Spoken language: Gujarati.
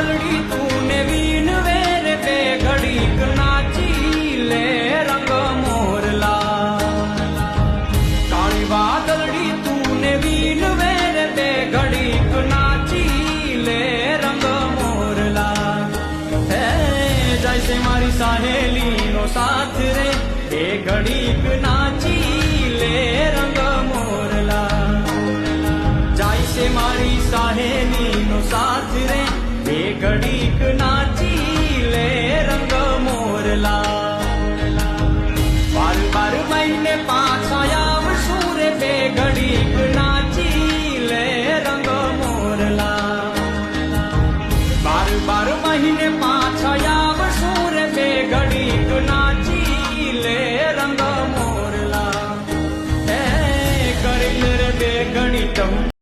વાદળડી તું ને વીન વેર બે ઘડીક નાચી લે રંગ મોરલા કાળી વાદળડી તું ને વીન વેર બે ઘડીક નાચી લે રંગ મોરલા હે જાય છે મારી સાહેલીનો સાથ રે બે ઘડીક નાચી લે રંગ મોરલા જાય છે મારી સાહેલીનો સાથ રે બે ઘડીક ના